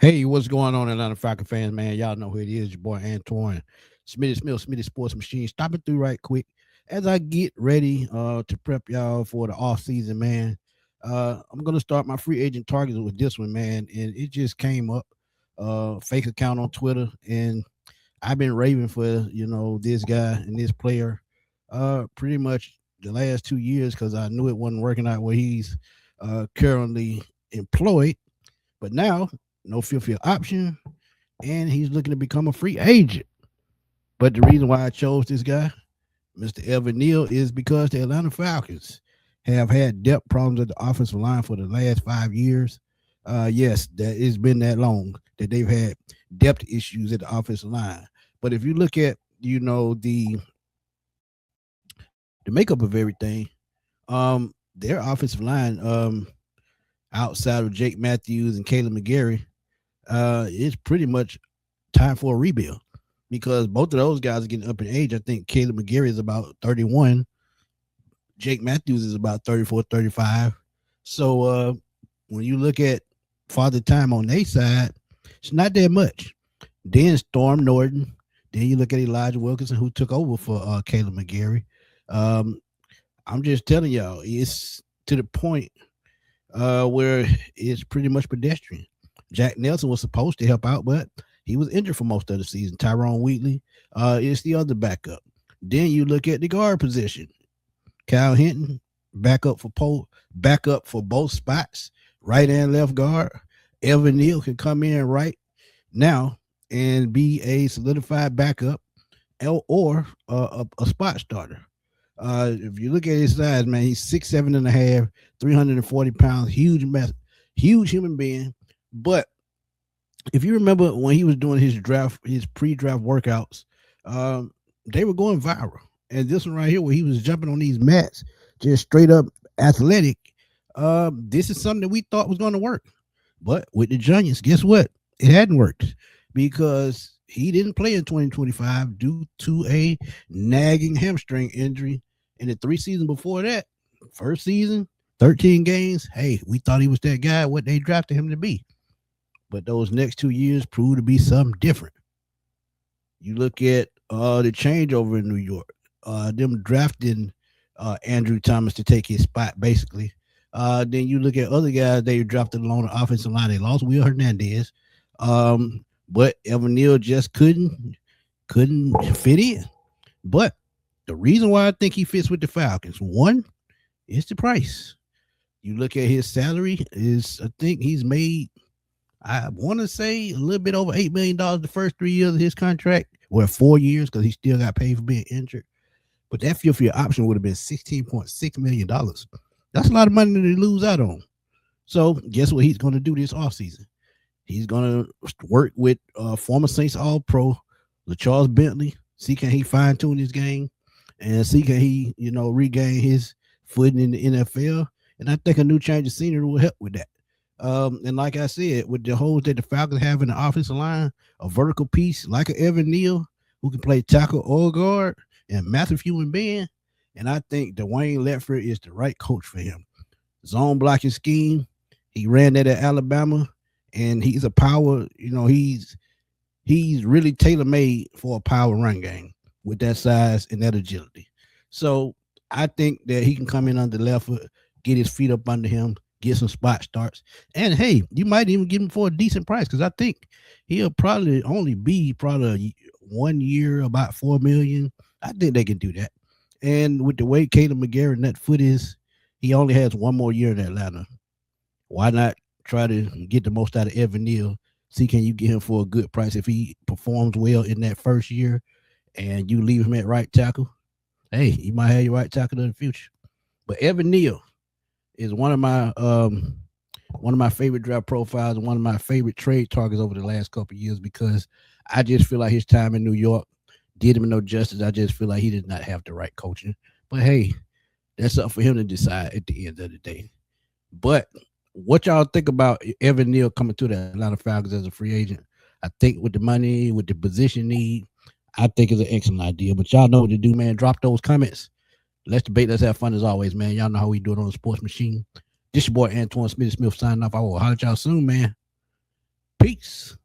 Hey, what's going on, Atlanta Falcon fans, man? Y'all know who it is, your boy Antoine. Smitty Smith, Smitty Sports Machine. Stopping through right quick as I get ready to prep y'all for the off season, man. I'm gonna start my free agent targets with this one, man, and it just came up. Fake account on Twitter, and I've been raving for this guy and this player, pretty much the last 2 years because I knew it wasn't working out where he's currently employed. But now, no fifth year option, and he's looking to become a free agent. But the reason why I chose this guy, Mr. Neal, is because the Atlanta Falcons have had depth problems at the offensive line for the last 5 years. Yes, that it's been that long that they've had depth issues at the offensive line. But if you look at the makeup of everything, their offensive line, outside of Jake Matthews and Caleb McGarry, it's pretty much time for a rebuild because both of those guys are getting up in age. I think Caleb McGarry is about 31. Jake Matthews is about 34, 35. So when you look at father time on their side, it's not that much. Then Storm Norton. Then you look at Elijah Wilkinson, who took over for Caleb McGarry. Um, I'm just telling y'all, it's to the point where it's pretty much pedestrian. Jack Nelson was supposed to help out, but he was injured for most of the season. Tyrone Wheatley is the other backup. Then you look at the guard position. Kyle Hinton, backup for both spots, right and left guard. Evan Neal can come in right now and be a solidified backup or a spot starter. If you look at his size, man, he's 6'7" and a half, 340 pounds, huge human being. But if you remember when he was doing his pre-draft workouts, they were going viral. And this one right here, where he was jumping on these mats, just straight up athletic, this is something that we thought was going to work. But with the Giants, guess what? It hadn't worked because he didn't play in 2025 due to a nagging hamstring injury. And the 3 seasons before that, first season, 13 games. Hey, we thought he was that guy, what they drafted him to be. But those next 2 years proved to be something different. You look at the changeover in New York, them drafting Andrew Thomas to take his spot, basically. Then you look at other guys they drafted along the offensive line. They lost Will Hernandez, but Evan Neal just couldn't fit in. But the reason why I think he fits with the Falcons, one, is the price. You look at his salary, I think he's made, I want to say, a little bit over $8 million the first 3 years of his contract, or 4 years because he still got paid for being injured. But that fifth year option would have been $16.6 million. That's a lot of money to lose out on. So guess what he's going to do this offseason? He's going to work with former Saints All-Pro LaCharles Bentley, see can he fine-tune his game, and see can he, regain his footing in the NFL. And I think a new change of scenery will help with that. And like I said, with the holes that the Falcons have in the offensive line, a vertical piece like an Evan Neal who can play tackle or guard, and Matthew and Ben. And I think Dwayne Ledford is the right coach for him. Zone blocking scheme. He ran that at Alabama, and he's a power. He's really tailor made for a power run game with that size and that agility. So I think that he can come in under Ledford, get his feet up under him, get some spot starts, and hey, you might even get him for a decent price because I think he'll probably only be 1 year, about $4 million. I think they can do that. And with the way Caleb McGarry and that foot is, he only has 1 more year in Atlanta. Why not try to get the most out of Evan Neal? See, can you get him for a good price if he performs well in that first year and you leave him at right tackle? Hey, you might have your right tackle in the future. But Evan Neal is one of my favorite draft profiles and one of my favorite trade targets over the last couple of years because I just feel like his time in New York did him no justice. I just feel like he did not have the right coaching. But hey, that's up for him to decide at the end of the day. But what y'all think about Evan Neal coming to the Atlanta Falcons as a free agent? I think with the money, with the position need, I think it's an excellent idea. But y'all know what to do, man. Drop those comments. Let's debate. Let's have fun as always, man. Y'all know how we do it on the Sports Machine. This your boy Antoine Smith signing off. I will holler at y'all soon, man. Peace.